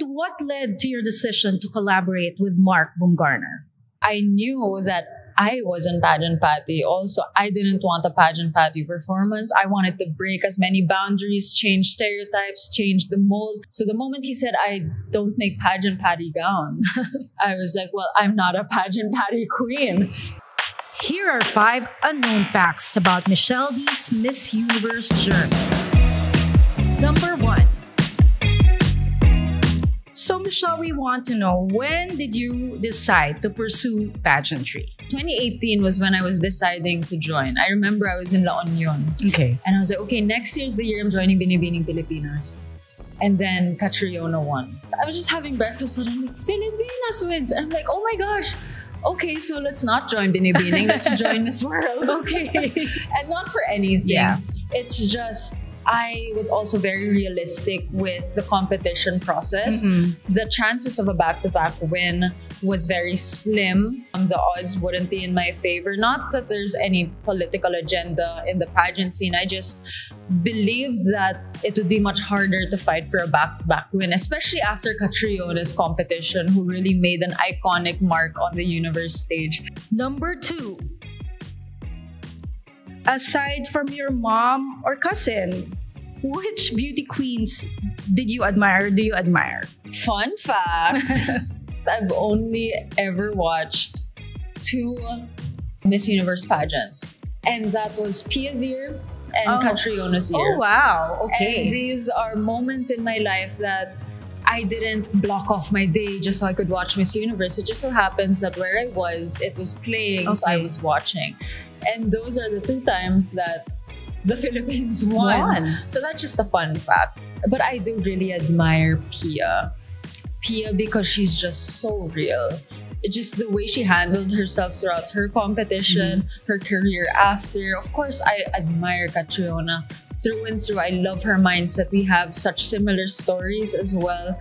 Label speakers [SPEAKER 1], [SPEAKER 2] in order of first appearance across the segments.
[SPEAKER 1] What led to your decision to collaborate with Mark Bumgarner?
[SPEAKER 2] I knew that I wasn't pageant patty. Also, I didn't want a pageant patty performance. I wanted to break as many boundaries, change stereotypes, change the mold. So the moment he said, I don't make pageant patty gowns, I was like, well, I'm not a pageant patty queen.
[SPEAKER 1] Here are 5 unknown facts about Michelle Dee's Miss Universe journey. Number 1. So Michelle, we want to know, when did you decide to pursue pageantry?
[SPEAKER 2] 2018 was when I was deciding to join. I remember I was in La Union.
[SPEAKER 1] Okay.
[SPEAKER 2] And I was like, okay, next year's the year I'm joining Binibining Pilipinas. And then Catriona won. I was just having breakfast and I'm like, Filipinas wins. And I'm like, oh my gosh. Okay, so let's not join Binibining. Let's join Miss World. Okay. And not for anything.
[SPEAKER 1] Yeah.
[SPEAKER 2] It's just, I was also very realistic with the competition process. The chances of a back-to-back win was very slim. The odds wouldn't be in my favor. Not that there's any political agenda in the pageant scene. I just believed that it would be much harder to fight for a back-to-back win, especially after Catriona's competition, who really made an iconic mark on the universe stage.
[SPEAKER 1] Number 2. Aside from your mom or cousin, which beauty queens did you admire or do you admire?
[SPEAKER 2] Fun fact, I've only ever watched 2 Miss Universe pageants. And that was Pia's year and Catriona's year.
[SPEAKER 1] Oh, wow. Okay.
[SPEAKER 2] And these are moments in my life that I didn't block off my day just so I could watch Miss Universe. It just so happens that where I was, it was playing, so I was watching. And those are the 2 times that the Philippines won. So that's just a fun fact. But I do really admire Pia. Pia, because she's just so real. Just the way she handled herself throughout her competition, her career after. Of course, I admire Catriona through and through. I love her mindset. We have such similar stories as well.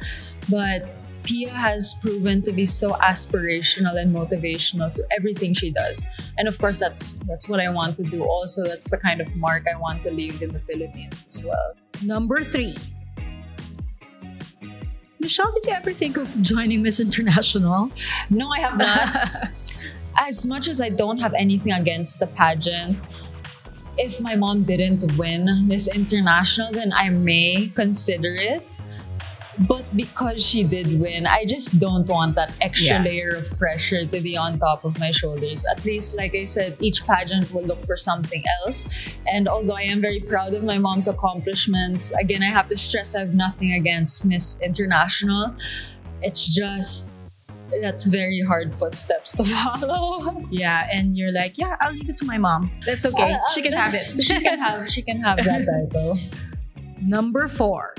[SPEAKER 2] But Pia has proven to be so aspirational and motivational through everything she does. And of course, that's what I want to do also. That's the kind of mark I want to leave in the Philippines as well.
[SPEAKER 1] Number 3. Michelle, did you ever think of joining Miss International?
[SPEAKER 2] No, I have not. As much as I don't have anything against the pageant, if my mom didn't win Miss International, then I may consider it. But because she did win, I just don't want that extra layer of pressure to be on top of my shoulders. At least, like I said, each pageant will look for something else. And although I am very proud of my mom's accomplishments, again, I have to stress I have nothing against Miss International. It's just, that's very hard footsteps to follow.
[SPEAKER 1] Yeah, and you're like, yeah, I'll leave it to my mom. That's okay. She can have it.
[SPEAKER 2] She can have that title.
[SPEAKER 1] Number 4.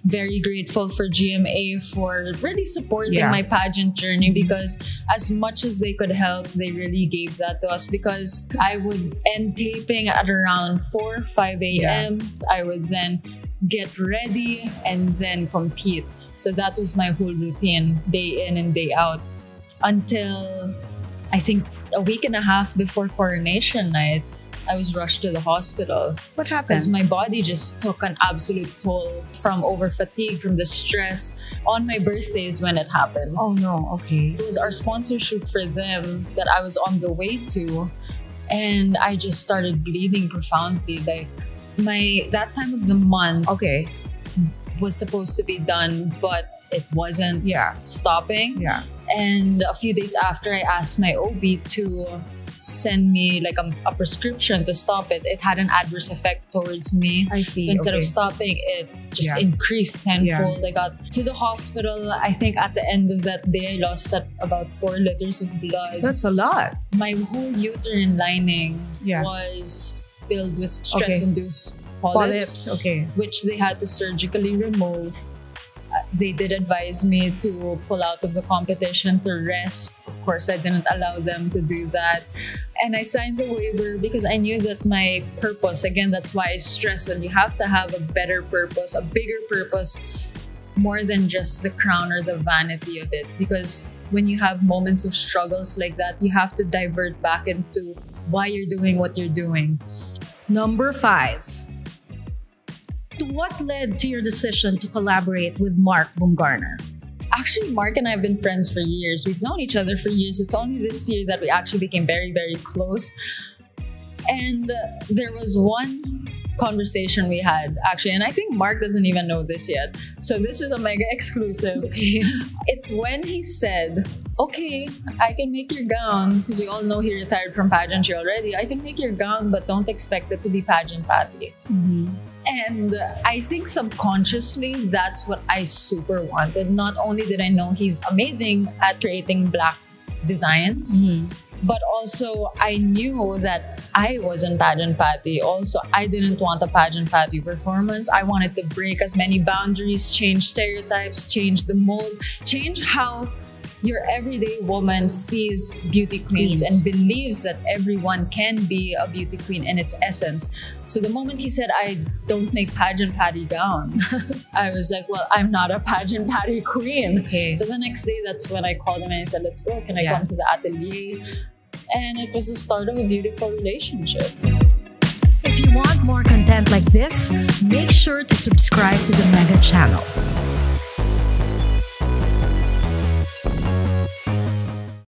[SPEAKER 2] Very grateful for GMA for really supporting my pageant journey, because as much as they could help, they really gave that to us, because I would end taping at around 4, 5 a.m. I would then get ready and then compete. So that was my whole routine, day in and day out, until I think a week and a half before coronation night. I was rushed to the hospital.
[SPEAKER 1] What happened?
[SPEAKER 2] Because my body just took an absolute toll from over fatigue, from the stress. On my birthday is when it happened.
[SPEAKER 1] Oh no, okay.
[SPEAKER 2] It was our sponsor shoot for them that I was on the way to. And I just started bleeding profoundly. Like, that time of the month was supposed to be done, but it wasn't stopping.
[SPEAKER 1] Yeah.
[SPEAKER 2] And a few days after, I asked my OB to send me like a prescription to stop it. It had an adverse effect towards me.
[SPEAKER 1] I see.
[SPEAKER 2] So instead of stopping, it just increased tenfold. I got to the hospital. I think at the end of that day, I lost about 4 liters of blood.
[SPEAKER 1] That's a lot.
[SPEAKER 2] My whole uterine lining was filled with stress-induced polyps, which they had to surgically remove. They did advise me to pull out of the competition to rest. Of course, I didn't allow them to do that. And I signed the waiver because I knew that my purpose, again, that's why I stress that you have to have a better purpose, a bigger purpose, more than just the crown or the vanity of it. Because when you have moments of struggles like that, you have to divert back into why you're doing what you're doing.
[SPEAKER 1] Number 5. what led to your decision to collaborate with Mark Bumgarner?
[SPEAKER 2] Actually, Mark and I have been friends for years. We've known each other for years. It's only this year that we actually became very, very close. And there was one conversation we had, actually, and I think Mark doesn't even know this yet. So this is a mega exclusive. It's when he said, okay, I can make your gown, because we all know he retired from pageantry already. I can make your gown, but don't expect it to be pageant patty.
[SPEAKER 1] Mm-hmm.
[SPEAKER 2] And I think subconsciously, that's what I super wanted. Not only did I know he's amazing at creating black designs, but also I knew that I wasn't pageant patty. Also, I didn't want a pageant patty performance. I wanted to break as many boundaries, change stereotypes, change the mold, change how your everyday woman sees beauty queens and believes that everyone can be a beauty queen in its essence. So the moment he said, I don't make pageant patty gowns, I was like, well, I'm not a pageant patty queen.
[SPEAKER 1] Okay.
[SPEAKER 2] So the next day, that's when I called him and I said, let's go. Can I come to the atelier? And it was the start of a beautiful relationship.
[SPEAKER 1] If you want more content like this, make sure to subscribe to the Mega channel.